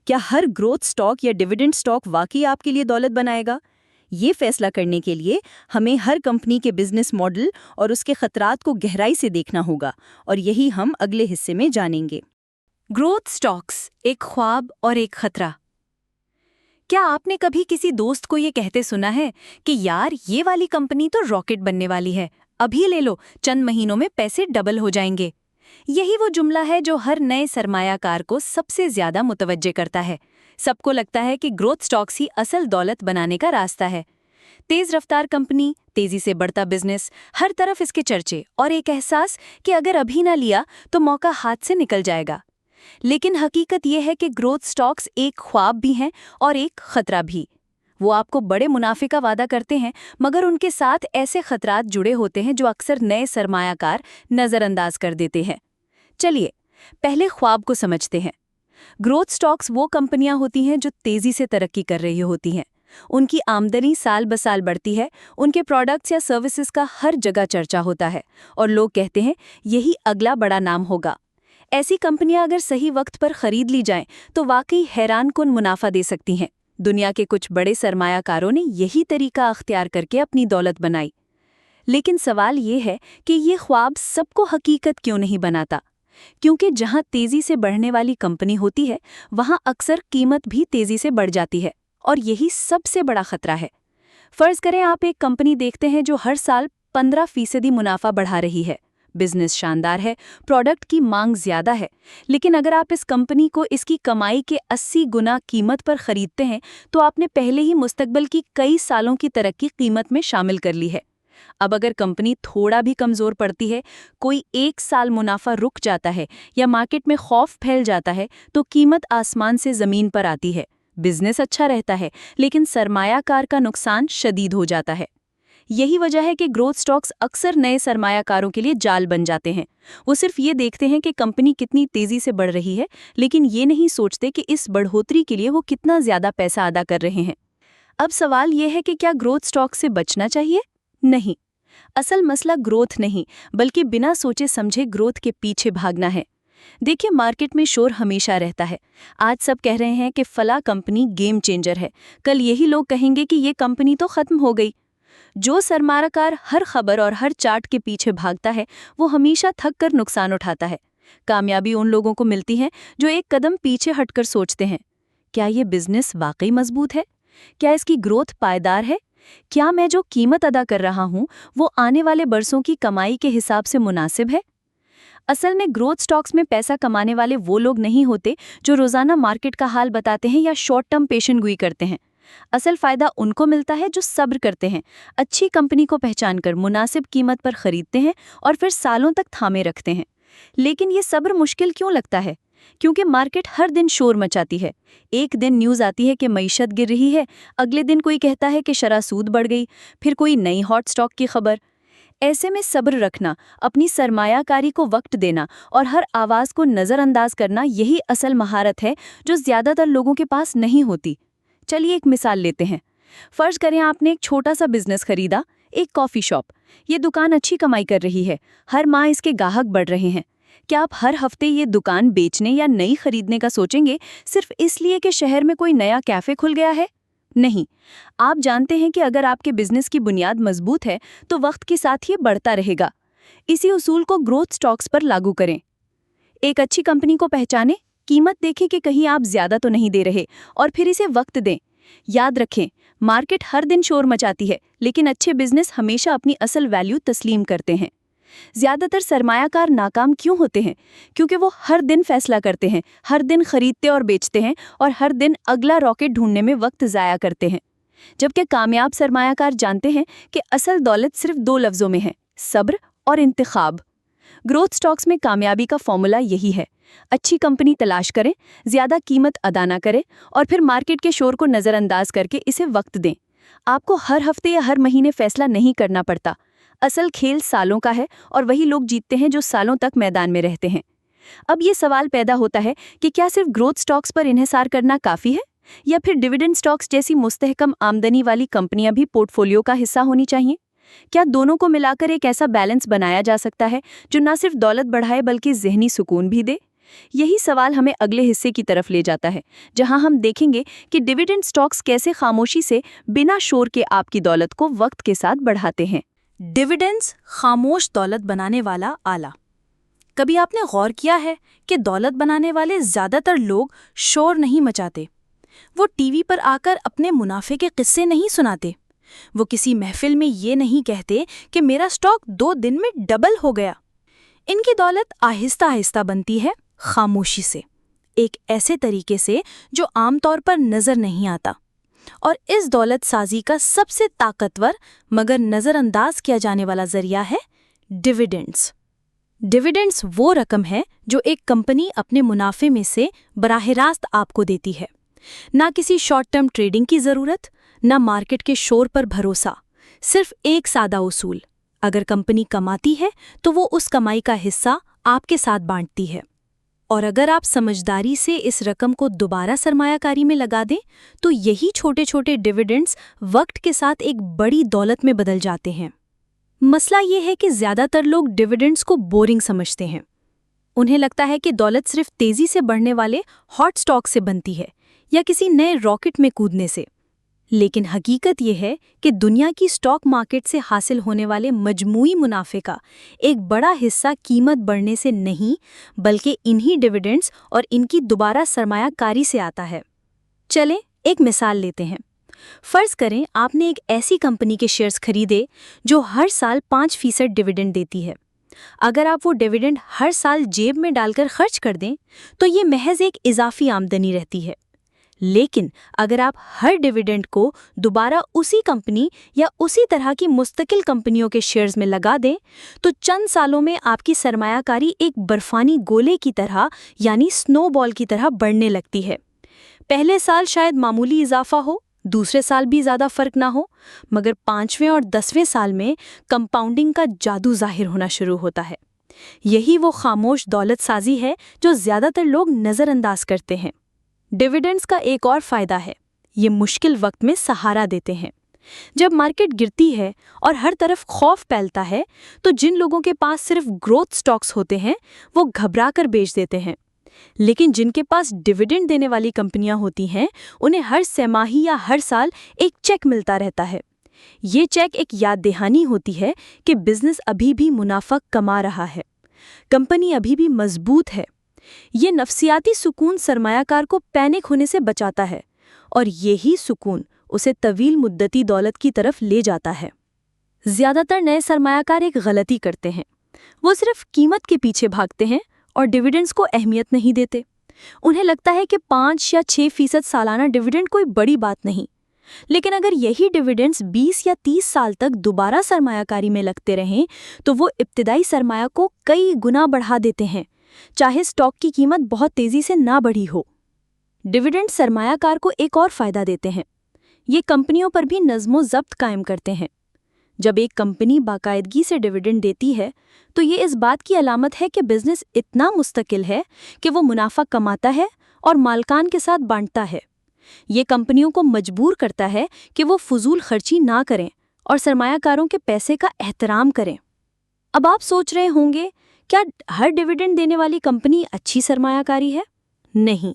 Speaker 2: क्या हर ग्रोथ स्टॉक या डिविडेंड स्टॉक वाकई आपके लिए दौलत बनाएगा? ये फैसला करने के लिए हमें हर कंपनी के बिजनेस मॉडल और उसके खतरात को गहराई से देखना होगा, और यही हम अगले हिस्से में जानेंगे।
Speaker 1: ग्रोथ स्टॉक्स, एक ख्वाब और एक खतरा। क्या आपने कभी किसी दोस्त को ये कहते सुना है कि यार ये वाली कंपनी तो रॉकेट बनने वाली है, अभी ले लो, चंद महीनों में पैसे डबल हो जाएंगे? यही वो जुमला है जो हर नए सरमायाकार को सबसे ज्यादा मुतवज्जे करता है। सबको लगता है कि ग्रोथ स्टॉक्स ही असल दौलत बनाने का रास्ता है। तेज रफ्तार कंपनी, तेजी से बढ़ता बिजनेस, हर तरफ इसके चर्चे और एक एहसास कि अगर अभी ना लिया तो मौका हाथ से निकल जाएगा। लेकिन हकीकत यह है कि ग्रोथ स्टॉक्स एक ख्वाब भी हैं और एक खतरा भी। वो आपको बड़े मुनाफे का वादा करते हैं, मगर उनके साथ ऐसे खतरात जुड़े होते हैं जो अक्सर नए सरमायाकार नज़रअंदाज कर देते हैं। चलिए पहले ख्वाब को समझते हैं। ग्रोथ स्टॉक्स वो कंपनियां होती हैं जो तेजी से तरक्की कर रही होती हैं। उनकी आमदनी साल ब साल बढ़ती है, उनके प्रोडक्ट्स या सर्विसेज का हर जगह चर्चा होता है और लोग कहते हैं यही अगला बड़ा नाम होगा। ऐसी कंपनियां अगर सही वक्त पर खरीद ली जाएं तो वाकई हैरानकुन मुनाफा दे सकती हैं। दुनिया के कुछ बड़े सरमायाकारों ने यही तरीका अख्तियार करके अपनी दौलत बनाई। लेकिन सवाल ये है कि ये ख्वाब सबको हकीकत क्यों नहीं बनाता? क्योंकि जहां तेजी से बढ़ने वाली कंपनी होती है वहां अक्सर कीमत भी तेजी से बढ़ जाती है और यही सबसे बड़ा खतरा है। फर्ज करें आप एक कंपनी देखते हैं जो हर साल 15% मुनाफा बढ़ा रही है। बिजनेस शानदार है, प्रोडक्ट की मांग ज्यादा है, लेकिन अगर आप इस कंपनी को इसकी कमाई के 80 गुना कीमत पर खरीदते हैं तो आपने पहले ही मुस्तकबिल की कई सालों की तरक्की कीमत में शामिल कर ली है। अब अगर कंपनी थोड़ा भी कमजोर पड़ती है, कोई एक साल मुनाफा रुक जाता है या मार्केट में खौफ फैल जाता है तो कीमत आसमान से जमीन पर आती है। बिजनेस अच्छा रहता है लेकिन सरमायाकार का नुकसान शदीद हो जाता है। यही वजह है कि ग्रोथ स्टॉक्स अक्सर नए सरमायाकारों के लिए जाल बन जाते हैं। वो सिर्फ ये देखते हैं कि कंपनी कितनी तेजी से बढ़ रही है, लेकिन ये नहीं सोचते कि इस बढ़ोतरी के लिए वो कितना ज्यादा पैसा अदा कर रहे हैं। अब सवाल ये है कि क्या ग्रोथ स्टॉक से बचना चाहिए? नहीं। असल मसला ग्रोथ नहीं, बल्कि बिना सोचे समझे ग्रोथ के पीछे भागना है। देखिए, मार्केट में शोर हमेशा रहता है। आज सब कह रहे हैं कि फला कंपनी गेम चेंजर है, कल यही लोग कहेंगे कि ये कंपनी तो खत्म हो गई। जो सरमायाकार हर खबर और हर चार्ट के पीछे भागता है वो हमेशा थक कर नुकसान उठाता है। कामयाबी उन लोगों को मिलती है जो एक कदम पीछे हटकर सोचते हैं, क्या ये बिजनेस वाकई मजबूत है? क्या इसकी ग्रोथ पायदार है? क्या मैं जो कीमत अदा कर रहा हूं वो आने वाले बरसों की कमाई के हिसाब से मुनासिब है? असल में ग्रोथ स्टॉक्स में पैसा कमाने वाले वो लोग नहीं होते जो रोजाना मार्केट का हाल बताते हैं या शॉर्ट टर्म पेशेंटगोई करते हैं। असल फायदा उनको मिलता है जो सब्र करते हैं, अच्छी कंपनी को पहचानकर मुनासिब कीमत पर खरीदते हैं और फिर सालों तक थामे रखते हैं। लेकिन ये सब्र मुश्किल क्यों लगता है? क्योंकि मार्केट हर दिन शोर मचाती है। एक दिन न्यूज़ आती है कि मईशत गिर रही है, अगले दिन कोई कहता है कि शरह सूद बढ़ गई, फिर कोई नई हॉट स्टॉक की खबर। ऐसे में सब्र रखना, अपनी सरमायाकारी को वक्त देना और हर आवाज़ को नज़रअंदाज करना, यही असल महारत है जो ज़्यादातर लोगों के पास नहीं होती। चलिए एक मिसाल लेते हैं। फर्ज करें आपने एक छोटा सा बिजनेस खरीदा, एक कॉफ़ी शॉप। ये दुकान अच्छी कमाई कर रही है, हर माह इसके ग्राहक बढ़ रहे हैं। क्या आप हर हफ्ते ये दुकान बेचने या नई खरीदने का सोचेंगे सिर्फ इसलिए कि शहर में कोई नया कैफ़े खुल गया है? नहीं। आप जानते हैं कि अगर आपके बिजनेस की बुनियाद मजबूत है तो वक्त के साथ ये बढ़ता रहेगा। इसी उसूल को ग्रोथ स्टॉक्स पर लागू करें। एक अच्छी कंपनी को पहचानें, कीमत देखें कि कहीं आप ज्यादा तो नहीं दे रहे और फिर इसे वक्त दें। याद रखें, मार्केट हर दिन शोर मचाती है, लेकिन अच्छे बिजनेस हमेशा अपनी असल वैल्यू तस्लीम करते हैं। ज्यादातर सरमायाकार नाकाम क्यों होते हैं? क्योंकि वो हर दिन फैसला करते हैं, हर दिन खरीदते और बेचते हैं और हर दिन अगला रॉकेट ढूंढने में वक्त ज़ाया करते हैं। जबकि कामयाब सरमायाकार जानते हैं कि असल दौलत सिर्फ 2 लफ्ज़ों में है, सब्र और इंतखाब। ग्रोथ स्टॉक्स में कामयाबी का फॉर्मूला यही है। अच्छी कंपनी तलाश करें, ज़्यादा कीमत अदा ना करें और फिर मार्केट के शोर को नज़रअंदाज करके इसे वक्त दें। आपको हर हफ्ते या हर महीने फैसला नहीं करना पड़ता। असल खेल सालों का है और वही लोग जीतते हैं जो सालों तक मैदान में रहते हैं। अब ये सवाल पैदा होता है कि क्या सिर्फ ग्रोथ स्टॉक्स पर इन्हिसार करना काफ़ी है या फिर डिविडेंड स्टॉक्स जैसी मुस्तहकम आमदनी वाली कंपनियां भी पोर्टफोलियो का हिस्सा होनी चाहिए? क्या दोनों को मिलाकर एक ऐसा बैलेंस बनाया जा सकता है जो न सिर्फ दौलत बढ़ाए बल्कि ज़हनी सुकून भी दे? यही सवाल हमें अगले हिस्से की तरफ ले जाता है, जहां हम देखेंगे कि डिविडेंड स्टॉक्स कैसे खामोशी से बिना शोर के आपकी दौलत को वक्त के साथ बढ़ाते हैं।
Speaker 2: डिविडेंड्स खामोश दौलत बनाने वाला आला। कभी आपने गौर किया है कि दौलत बनाने वाले ज़्यादातर लोग शोर नहीं मचाते? वो टीवी पर आकर अपने मुनाफे के किस्से नहीं सुनाते। वो किसी महफिल में ये नहीं कहते कि मेरा स्टॉक 2 दिन में डबल हो गया। इनकी दौलत आहिस्ता आहिस्ता बनती है, खामोशी से, एक ऐसे तरीके से जो आमतौर पर नज़र नहीं आता। और इस दौलत साजी का सबसे ताकतवर मगर नज़रअंदाज किया जाने वाला जरिया है डिविडेंड्स। डिविडेंड्स वो रकम है जो एक कंपनी अपने मुनाफे में से बराह रास्त आपको देती है। ना किसी शॉर्ट टर्म ट्रेडिंग की ज़रूरत, ना मार्केट के शोर पर भरोसा, सिर्फ एक सादा उसूल: अगर कंपनी कमाती है तो वो उस कमाई का हिस्सा आपके साथ बांटती है। और अगर आप समझदारी से इस रकम को दोबारा सरमाया कारी में लगा दें तो यही छोटे छोटे डिविडेंड्स वक्त के साथ एक बड़ी दौलत में बदल जाते हैं। मसला ये है कि ज़्यादातर लोग डिविडेंड्स को बोरिंग समझते हैं। उन्हें लगता है कि दौलत सिर्फ तेज़ी से बढ़ने वाले हॉट स्टॉक से बनती है या किसी नए रॉकेट में कूदने से। लेकिन हकीकत ये है कि दुनिया की स्टॉक मार्केट से हासिल होने वाले मजमूई मुनाफे का एक बड़ा हिस्सा कीमत बढ़ने से नहीं बल्कि इन्हीं डिविडेंड्स और इनकी दोबारा सरमायाकारी से आता है। चलें एक मिसाल लेते हैं। फ़र्ज़ करें आपने एक ऐसी कंपनी के शेयर्स खरीदे जो हर साल 5% डिविडेंड देती है। अगर आप वो डिविडेंड हर साल जेब में डालकर खर्च कर दें तो ये महज एक इजाफी आमदनी रहती है। लेकिन अगर आप हर डिविडेंड को दोबारा उसी कंपनी या उसी तरह की मुस्तकिल कंपनियों के शेयर्स में लगा दें तो चंद सालों में आपकी सरमायाकारी एक बर्फानी गोले की तरह यानी स्नोबॉल की तरह बढ़ने लगती है। पहले साल शायद मामूली इजाफा हो, दूसरे साल भी ज़्यादा फर्क ना हो, मगर 5वें और 10वें साल में कंपाउंडिंग का जादू जाहिर होना शुरू होता है। यही वो खामोश दौलत साजी है जो ज़्यादातर लोग नज़रअंदाज करते हैं। डिविडेंड्स का एक और फ़ायदा है, ये मुश्किल वक्त में सहारा देते हैं। जब मार्केट गिरती है और हर तरफ खौफ फैलता है तो जिन लोगों के पास सिर्फ ग्रोथ स्टॉक्स होते हैं वो घबरा कर बेच देते हैं। लेकिन जिनके पास डिविडेंड देने वाली कंपनियां होती हैं उन्हें हर छमाही या हर साल एक चेक मिलता रहता है। ये चेक एक याद दहानी होती है कि बिजनेस अभी भी मुनाफा कमा रहा है, कंपनी अभी भी मजबूत है। ये नफसियाती सुकून सरमायाकार को पैनिक होने से बचाता है और यही सुकून उसे तवील मुद्दती दौलत की तरफ ले जाता है। ज़्यादातर नए सरमायाकार एक गलती करते हैं, वो सिर्फ कीमत के पीछे भागते हैं और डिविडेंड्स को अहमियत नहीं देते। उन्हें लगता है कि 5 या 6% सालाना डिविडेंड कोई बड़ी बात नहीं। लेकिन अगर यही डिविडेंड्स 20 या 30 साल तक दोबारा सरमायाकारी में लगते रहें तो वो इब्तिदाई सरमाया को कई गुना बढ़ा देते हैं, चाहे स्टॉक की कीमत बहुत तेज़ी से ना बढ़ी हो। डिविडेंड सरमायाकार को एक और फ़ायदा देते हैं, ये कंपनियों पर भी नज़्मो ज़ब्त कायम करते हैं। जब एक कंपनी बाकायदगी से डिविडेंड देती है तो ये इस बात की अलामत है कि बिजनेस इतना मुस्तकिल है कि वो मुनाफा कमाता है और मालकान के साथ बांटता है। ये कंपनियों को मजबूर करता है कि वो फजूल खर्ची ना करें और सरमायाकारों के पैसे का एहतराम करें। अब आप सोच रहे होंगे, क्या हर डिविडेंड देने वाली कंपनी अच्छी सरमायाकारी है? नहीं,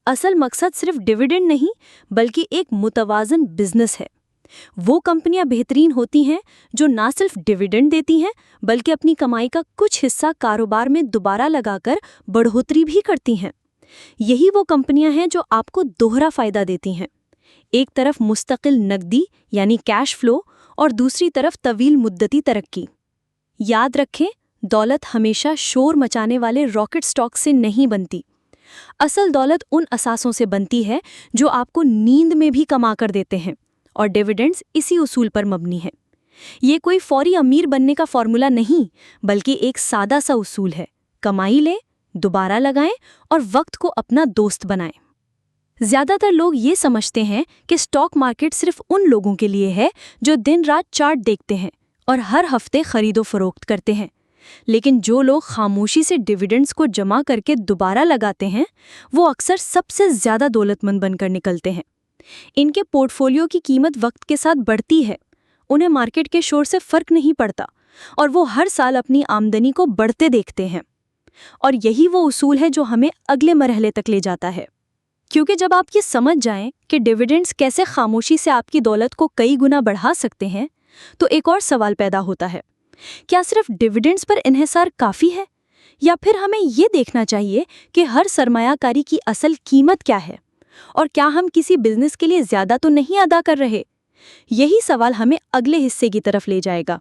Speaker 2: असल मकसद सिर्फ डिविडेंड नहीं बल्कि एक मुतवाज़न बिजनेस है। वो कंपनियां बेहतरीन होती हैं जो ना सिर्फ डिविडेंड देती हैं बल्कि अपनी कमाई का कुछ हिस्सा कारोबार में दोबारा लगाकर बढ़ोतरी भी करती हैं। यही वो कंपनियां हैं जो आपको दोहरा फ़ायदा देती हैं, एक तरफ मुस्तकिल नकदी यानी कैश फ्लो और दूसरी तरफ तवील मुद्दती तरक्की। याद रखें, दौलत हमेशा शोर मचाने वाले रॉकेट स्टॉक से नहीं बनती। असल दौलत उन असासों से बनती है जो आपको नींद में भी कमा कर देते हैं और डिविडेंड्स इसी उसूल पर मबनी है। ये कोई फौरी अमीर बनने का फॉर्मूला नहीं बल्कि एक सादा सा उसूल है, कमाई लें, दोबारा लगाएं और वक्त को अपना दोस्त बनाएं। ज़्यादातर लोग ये समझते हैं कि स्टॉक मार्केट सिर्फ उन लोगों के लिए है जो दिन रात चार्ट देखते हैं और हर हफ्ते खरीदो फरोख्त करते हैं। लेकिन जो लोग खामोशी से डिविडेंड्स को जमा करके दोबारा लगाते हैं वो अक्सर सबसे ज़्यादा दौलतमंद बनकर निकलते हैं। इनके पोर्टफोलियो की कीमत वक्त के साथ बढ़ती है, उन्हें मार्केट के शोर से फ़र्क नहीं पड़ता और वो हर साल अपनी आमदनी को बढ़ते देखते हैं। और यही वो उसूल है जो हमें अगले मरहले तक ले जाता है। क्योंकि जब आप ये समझ जाएं कि डिविडेंड्स कैसे खामोशी से आपकी दौलत को कई गुना बढ़ा सकते हैं तो एक और सवाल पैदा होता है, क्या सिर्फ डिविडेंड्स पर इन्हिसार काफ़ी है या फिर हमें ये देखना चाहिए कि हर सरमायाकारी की असल कीमत क्या है और क्या हम किसी बिजनेस के लिए ज़्यादा तो नहीं अदा कर रहे। यही सवाल हमें अगले हिस्से की तरफ ले जाएगा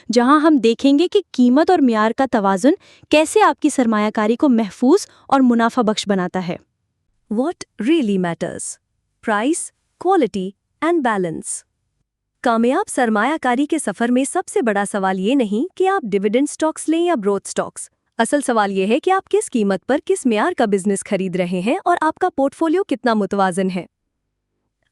Speaker 2: जहां हम देखेंगे कि कीमत और म्यार का तवाज़ुन कैसे आपकी सरमायाकारी को महफूज और मुनाफा बख्श बनाता है।
Speaker 1: What really matters? Price, quality and balance. कामयाब सरमायाकारी के सफर में सबसे बड़ा सवाल ये नहीं कि आप डिविडेंड स्टॉक्स लें या ग्रोथ स्टॉक्स। असल सवाल ये है कि आप किस कीमत पर किस म्यार का बिजनेस खरीद रहे हैं और आपका पोर्टफोलियो कितना मुतवाज़न है।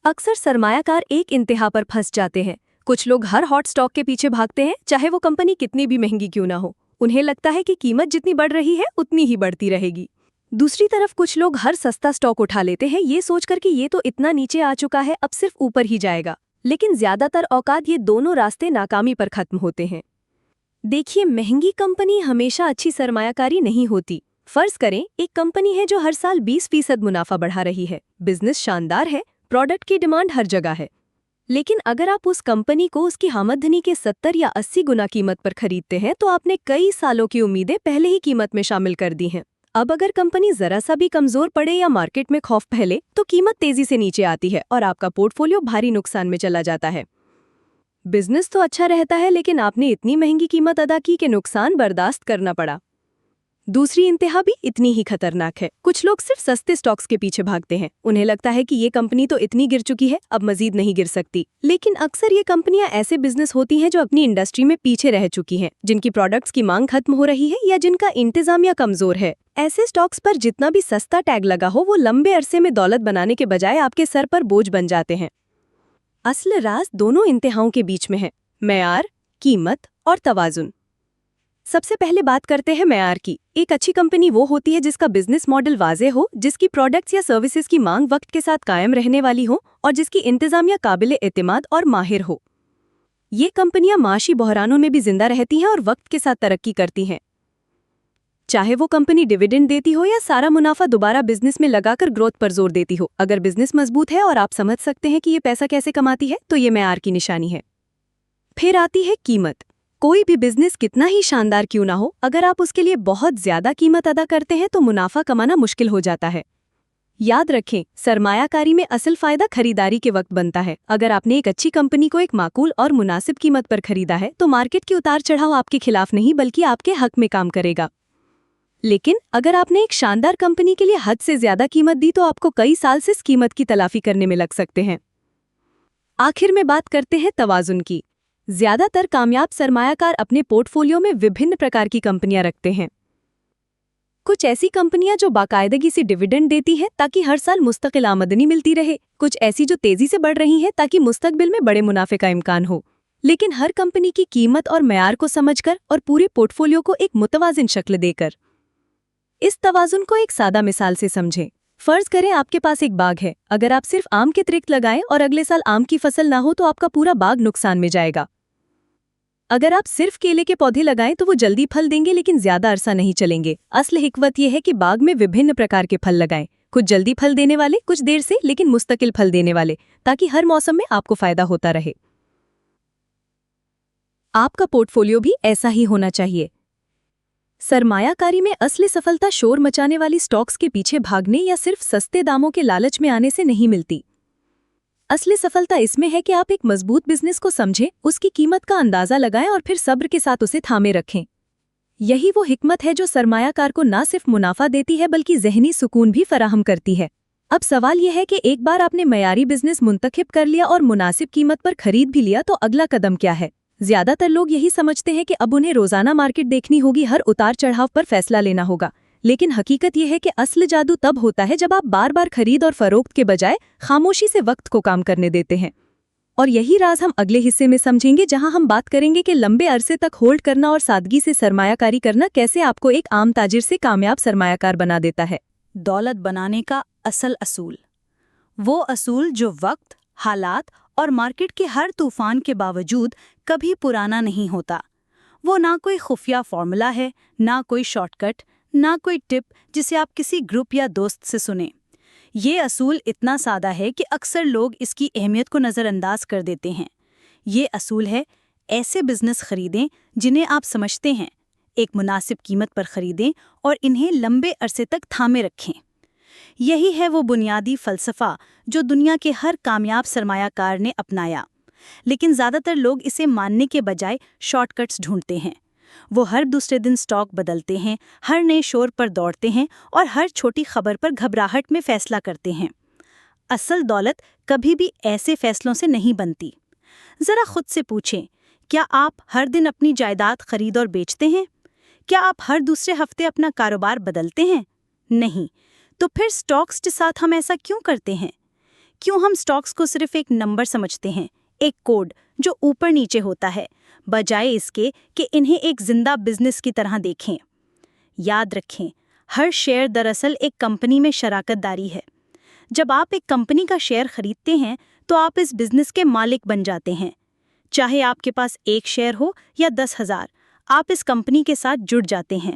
Speaker 1: अक्सर सरमायाकार एक इंतहा पर फंस जाते हैं। कुछ लोग हर हॉट स्टॉक के पीछे भागते हैं, चाहे वो कंपनी कितनी भी महंगी क्यों ना हो। उन्हें लगता है कि कीमत जितनी बढ़ रही है उतनी ही बढ़ती रहेगी। दूसरी तरफ कुछ लोग हर सस्ता स्टॉक उठा लेते हैं ये सोचकर कि ये तो इतना नीचे आ चुका है, अब सिर्फ ऊपर ही जाएगा। लेकिन ज्यादातर औकात ये दोनों रास्ते नाकामी पर खत्म होते हैं। देखिए, महंगी कंपनी हमेशा अच्छी सरमायाकारी नहीं होती। फर्ज करें एक कंपनी है जो हर साल 20% मुनाफा बढ़ा रही है, बिजनेस शानदार है, प्रोडक्ट की डिमांड हर जगह है। लेकिन अगर आप उस कंपनी को उसकी आमदनी के 70 या 80 गुना कीमत पर खरीदते हैं तो आपने कई सालों की उम्मीदें पहले ही कीमत में शामिल कर दी हैं। अब अगर कंपनी जरा सा भी कमजोर पड़े या मार्केट में खौफ फैले तो कीमत तेजी से नीचे आती है और आपका पोर्टफोलियो भारी नुकसान में चला जाता है। बिजनेस तो अच्छा रहता है लेकिन आपने इतनी महंगी कीमत अदा की कि नुकसान बर्दाश्त करना पड़ा। दूसरी इंतहा भी इतनी ही खतरनाक है। कुछ लोग सिर्फ सस्ते स्टॉक्स के पीछे भागते हैं। उन्हें लगता है कि ये कंपनी तो इतनी गिर चुकी है, अब मजीद नहीं गिर सकती। लेकिन अक्सर ये कंपनियां ऐसे बिजनेस होती हैं जो अपनी इंडस्ट्री में पीछे रह चुकी हैं, जिनकी प्रोडक्ट्स की मांग खत्म हो रही है या जिनका इंतजामिया कमजोर है। ऐसे स्टॉक्स पर जितना भी सस्ता टैग लगा हो वो लंबे अरसे में दौलत बनाने के बजाय आपके सर पर बोझ बन जाते हैं। असल राज दोनों इंतहाओं के बीच में है, मेयार, कीमत और तवाजुन। सबसे पहले बात करते हैं मेयार की। एक अच्छी कंपनी वो होती है जिसका बिजनेस मॉडल वाज़े हो, जिसकी प्रोडक्ट्स या सर्विसेज की मांग वक्त के साथ कायम रहने वाली हो और जिसकी इंतजामिया काबिल एतमाद और माहिर हो। ये कंपनियां माशी बहरानों में भी जिंदा रहती हैं और वक्त के साथ तरक्की करती हैं। चाहे वो कंपनी डिविडेंड देती हो या सारा मुनाफा दोबारा बिजनेस में लगाकर ग्रोथ पर जोर देती हो, अगर बिजनेस मजबूत है और आप समझ सकते हैं कि ये पैसा कैसे कमाती है तो ये मेयार की निशानी है। फिर आती है कीमत। कोई भी बिजनेस कितना ही शानदार क्यों ना हो, अगर आप उसके लिए बहुत ज्यादा कीमत अदा करते हैं तो मुनाफा कमाना मुश्किल हो जाता है। याद रखें, सरमायाकारी में असल फायदा खरीदारी के वक्त बनता है। अगर आपने एक अच्छी कंपनी को एक माकूल और मुनासिब कीमत पर खरीदा है तो मार्केट की उतार चढ़ाव आपके खिलाफ नहीं बल्कि आपके हक में काम करेगा। लेकिन अगर आपने एक शानदार कंपनी के लिए हद से ज्यादा कीमत दी तो आपको कई साल से इस कीमत की तलाफी करने में लग सकते हैं। आखिर में बात करते हैं तवाजुन की। ज्यादातर कामयाब सरमायाकार अपने पोर्टफोलियो में विभिन्न प्रकार की कंपनियां रखते हैं। कुछ ऐसी कंपनियां जो बाकायदगी से डिविडेंड देती हैं ताकि हर साल मुस्तकिल आमदनी मिलती रहे, कुछ ऐसी जो तेजी से बढ़ रही हैं ताकि मुस्तकबिल में बड़े मुनाफे का इम्कान हो। लेकिन हर कंपनी की कीमत और मेयार को समझकर और पूरे पोर्टफोलियो को एक मुतवाजिन शक्ल देकर। इस तवाजुन को एक सादा मिसाल से समझें। फर्ज करें आपके पास एक बाग है। अगर आप सिर्फ आम के तृक्त लगाएं और अगले साल आम की फसल ना हो तो आपका पूरा बाग नुकसान में जाएगा। अगर आप सिर्फ केले के पौधे लगाएं तो वो जल्दी फल देंगे लेकिन ज्यादा अरसा नहीं चलेंगे। असल हिकमत यह है कि बाग में विभिन्न प्रकार के फल लगाएं, कुछ जल्दी फल देने वाले, कुछ देर से लेकिन मुस्तकिल फल देने वाले, ताकि हर मौसम में आपको फायदा होता रहे। आपका पोर्टफोलियो भी ऐसा ही होना चाहिए। सरमायाकारी में असली सफलता शोर मचाने वाली स्टॉक्स के पीछे भागने या सिर्फ सस्ते दामों के लालच में आने से नहीं मिलती। असली सफलता इसमें है कि आप एक मजबूत बिजनेस को समझें, उसकी कीमत का अंदाजा लगाएं और फिर सब्र के साथ उसे थामे रखें। यही वो हिकमत है जो सरमायाकार को ना सिर्फ मुनाफा देती है बल्कि ज़हनी सुकून भी फराहम करती है। अब सवाल यह है कि एक बार आपने मयारी बिजनेस मुंतखब कर लिया और मुनासिब कीमत पर खरीद भी लिया तो अगला कदम क्या है? ज्यादातर लोग यही समझते हैं कि अब उन्हें रोजाना मार्केट देखनी होगी, हर उतार चढ़ाव पर फैसला लेना होगा। लेकिन हकीकत यह है कि असल जादू तब होता है जब आप बार बार खरीद और फरोख्त के बजाय खामोशी से वक्त को काम करने देते हैं। और यही राज हम अगले हिस्से में समझेंगे, जहां हम बात करेंगे कि लंबे अरसे तक होल्ड करना और सादगी से सरमायाकारी करना कैसे आपको एक आम ताजिर से कामयाब सरमायाकार बना देता है।
Speaker 2: दौलत बनाने का असल असूल, वो असूल जो वक्त, हालात और मार्केट के हर तूफान के बावजूद कभी पुराना नहीं होता। वो ना कोई खुफिया फॉर्मूला है, ना कोई शॉर्टकट, ना कोई टिप जिसे आप किसी ग्रुप या दोस्त से सुने। ये असूल इतना सादा है कि अक्सर लोग इसकी अहमियत को नज़रअंदाज कर देते हैं। ये असूल है, ऐसे बिजनेस खरीदें जिन्हें आप समझते हैं, एक मुनासिब कीमत पर खरीदें और इन्हें लंबे अरसे तक थामे रखें। यही है वो बुनियादी फ़लसफ़ा जो दुनिया के हर कामयाब सरमायाकार ने अपनाया। लेकिन ज़्यादातर लोग इसे मानने के बजाय शॉर्टकट्स ढूंढते हैं। वो हर दूसरे दिन स्टॉक बदलते हैं, हर नए शोर पर दौड़ते हैं और हर छोटी खबर पर घबराहट में फैसला करते हैं। असल दौलत कभी भी ऐसे फैसलों से नहीं बनती। ज़रा खुद से पूछें, क्या आप हर दिन अपनी जायदाद खरीद और बेचते हैं? क्या आप हर दूसरे हफ्ते अपना कारोबार बदलते हैं? नहीं। तो फिर स्टॉक्स के साथ हम ऐसा क्यों करते हैं? क्यों हम स्टॉक्स को सिर्फ एक नंबर समझते हैं, एक कोड जो ऊपर नीचे होता है, बजाय इसके कि इन्हें एक जिंदा बिजनेस की तरह देखें? याद रखें, ہر شیئر دراصل ایک کمپنی میں شراکت داری ہے۔ جب آپ ایک کمپنی کا شیئر خریدتے ہیں تو آپ اس بزنس کے مالک بن جاتے ہیں۔ چاہے آپ کے پاس 1 شیئر ہو یا 10,000، آپ اس کمپنی کے ساتھ جڑ جاتے ہیں۔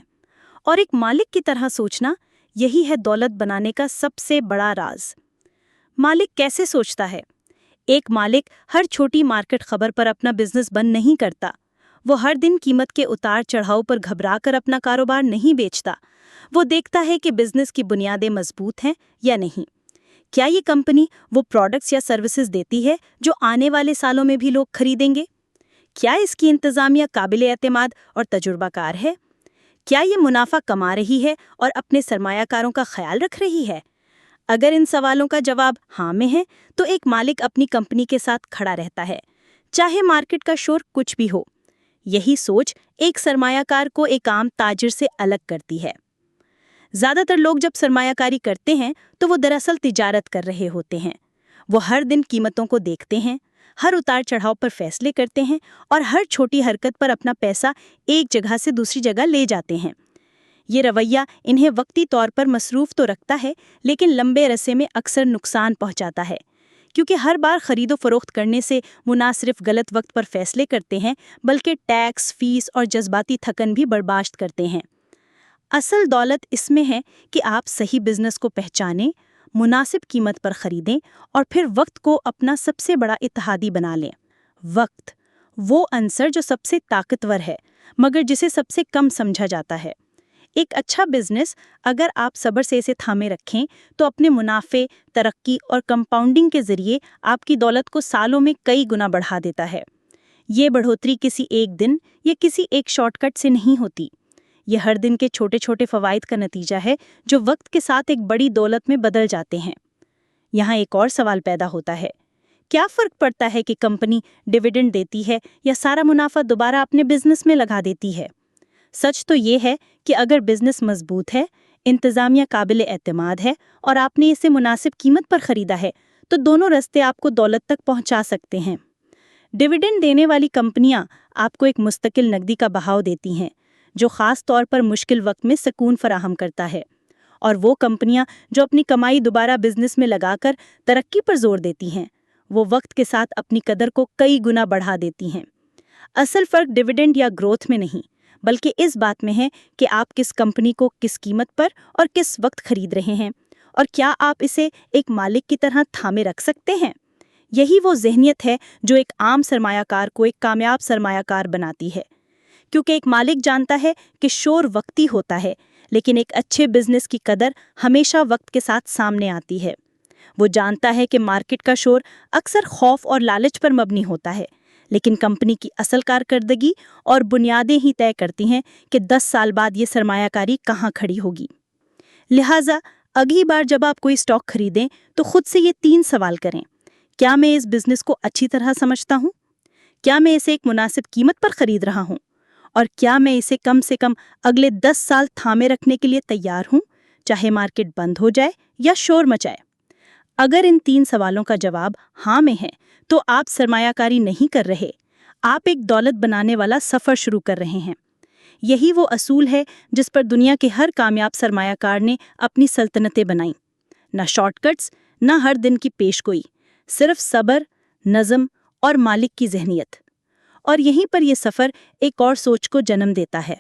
Speaker 2: اور ایک مالک کی طرح سوچنا، یہی ہے دولت بنانے کا سب سے بڑا راز۔ مالک کیسے سوچتا ہے؟ ایک مالک ہر چھوٹی مارکیٹ خبر پر اپنا بزنس بند نہیں کرتا۔ وہ ہر دن قیمت کے اتار چڑھاؤ پر گھبرا کر اپنا کاروبار نہیں بیچتا۔ وہ دیکھتا ہے کہ بزنس کی بنیادیں مضبوط ہیں یا نہیں۔ کیا یہ کمپنی وہ پروڈکٹس یا سروسز دیتی ہے جو آنے والے سالوں میں بھی لوگ خریدیں گے؟ کیا اس کی انتظامیہ قابل اعتماد اور تجربہ کار ہے؟ کیا یہ منافع کما رہی ہے اور اپنے سرمایہ کاروں کا خیال رکھ رہی ہے؟ اگر ان سوالوں کا جواب ہاں میں ہے تو ایک مالک اپنی کمپنی کے ساتھ کھڑا رہتا ہے، چاہے مارکیٹ کا شور کچھ بھی ہو۔ یہی سوچ ایک سرمایہ کار کو ایک عام تاجر سے الگ کرتی ہے۔ زیادہ تر لوگ جب سرمایہ کاری کرتے ہیں تو وہ دراصل تجارت کر رہے ہوتے ہیں۔ وہ ہر دن قیمتوں کو دیکھتے ہیں، ہر اتار چڑھاؤ پر فیصلے کرتے ہیں اور ہر چھوٹی حرکت پر اپنا پیسہ ایک جگہ سے دوسری جگہ لے جاتے ہیں۔ یہ رویہ انہیں وقتی طور پر مصروف تو رکھتا ہے، لیکن لمبے عرصے میں اکثر نقصان پہنچاتا ہے، کیونکہ ہر بار خرید و فروخت کرنے سے وہ نہ صرف غلط وقت پر فیصلے کرتے ہیں بلکہ ٹیکس، فیس اور جذباتی تھکن بھی برداشت کرتے ہیں۔ اصل دولت اس میں ہے کہ آپ صحیح بزنس کو پہچانیں، مناسب قیمت پر خریدیں اور پھر وقت کو اپنا سب سے بڑا اتحادی بنا لیں۔ وقت، وہ عنصر جو سب سے طاقتور ہے مگر جسے سب سے کم سمجھا جاتا ہے۔ ایک اچھا بزنس اگر آپ صبر سے اسے تھامے رکھیں تو اپنے منافع، ترقی اور کمپاؤنڈنگ کے ذریعے آپ کی دولت کو سالوں میں کئی گنا بڑھا دیتا ہے۔ یہ بڑھوتری کسی ایک دن یا کسی ایک شارٹ کٹ سے نہیں ہوتی۔ یہ ہر دن کے چھوٹے چھوٹے فوائد کا نتیجہ ہے جو وقت کے ساتھ ایک بڑی دولت میں بدل جاتے ہیں۔ یہاں ایک اور سوال پیدا ہوتا ہے، کیا فرق پڑتا ہے کہ کمپنی ڈیویڈنڈ دیتی ہے یا سارا منافع دوبارہ اپنے بزنس میں لگا دیتی ہے؟ سچ تو یہ ہے کہ اگر بزنس مضبوط ہے، انتظامیہ قابل اعتماد ہے اور آپ نے اسے مناسب قیمت پر خریدا ہے تو دونوں راستے آپ کو دولت تک پہنچا سکتے ہیں۔ ڈیویڈنڈ دینے والی کمپنیاں آپ کو ایک مستقل نقدی کا بہاؤ دیتی ہیں جو خاص طور پر مشکل وقت میں سکون فراہم کرتا ہے، اور وہ کمپنیاں جو اپنی کمائی دوبارہ بزنس میں لگا کر ترقی پر زور دیتی ہیں، وہ وقت کے ساتھ اپنی قدر کو کئی گنا بڑھا دیتی ہیں۔ اصل فرق ڈیویڈنڈ یا گروتھ میں نہیں بلکہ اس بات میں ہے کہ آپ کس کمپنی کو کس قیمت پر اور کس وقت خرید رہے ہیں، اور کیا آپ اسے ایک مالک کی طرح تھامے رکھ سکتے ہیں۔ یہی وہ ذہنیت ہے جو ایک عام سرمایہ کار کو ایک کامیاب سرمایہ کار بناتی ہے، کیونکہ ایک مالک جانتا ہے کہ شور وقتی ہوتا ہے، لیکن ایک اچھے بزنس کی قدر ہمیشہ وقت کے ساتھ سامنے آتی ہے۔ وہ جانتا ہے کہ مارکیٹ کا شور اکثر خوف اور لالچ پر مبنی ہوتا ہے، لیکن کمپنی کی اصل کارکردگی اور بنیادیں ہی طے کرتی ہیں کہ 10 سال بعد یہ سرمایہ کاری کہاں کھڑی ہوگی۔ لہٰذا اگلی بار جب آپ کوئی سٹاک خریدیں تو خود سے یہ 3 سوال کریں: کیا میں اس بزنس کو اچھی طرح سمجھتا ہوں؟ کیا میں اسے ایک مناسب قیمت پر خرید رہا ہوں؟ اور کیا میں اسے کم سے کم اگلے 10 سال تھامے رکھنے کے لیے تیار ہوں، چاہے مارکیٹ بند ہو جائے یا شور مچائے؟ اگر ان 3 سوالوں کا جواب ہاں میں ہے تو آپ سرمایہ کاری نہیں کر رہے، آپ ایک دولت بنانے والا سفر شروع کر رہے ہیں۔ یہی وہ اصول ہے جس پر دنیا کے ہر کامیاب سرمایہ کار نے اپنی سلطنتیں بنائیں۔ نہ شارٹ کٹس، نہ ہر دن کی پیش گوئی، صرف صبر، نظم اور مالک کی ذہنیت۔ اور یہیں پر یہ سفر ایک اور سوچ کو جنم دیتا ہے۔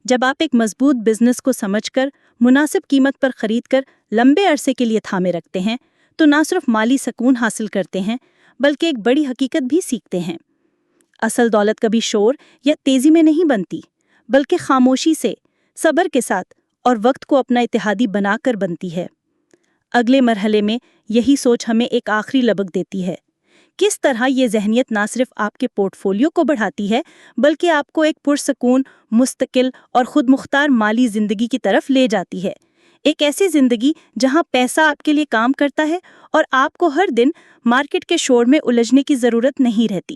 Speaker 2: جب آپ ایک مضبوط بزنس کو سمجھ کر مناسب قیمت پر خرید کر لمبے عرصے کے لیے تھامے رکھتے ہیں تو نہ صرف مالی سکون حاصل کرتے ہیں بلکہ ایک بڑی حقیقت بھی سیکھتے ہیں۔ اصل دولت کبھی شور یا تیزی میں نہیں بنتی بلکہ خاموشی سے، صبر کے ساتھ اور وقت کو اپنا اتحادی بنا کر بنتی ہے۔ اگلے مرحلے میں یہی سوچ ہمیں ایک آخری لبک دیتی ہے، کس طرح یہ ذہنیت نہ صرف آپ کے پورٹ فولیو کو بڑھاتی ہے بلکہ آپ کو ایک پرسکون، مستقل اور خود مختار مالی زندگی کی طرف لے جاتی ہے۔ ایک ایسی زندگی جہاں پیسہ آپ کے لیے کام کرتا ہے اور آپ کو ہر دن مارکیٹ کے شور میں الجھنے کی ضرورت نہیں رہتی۔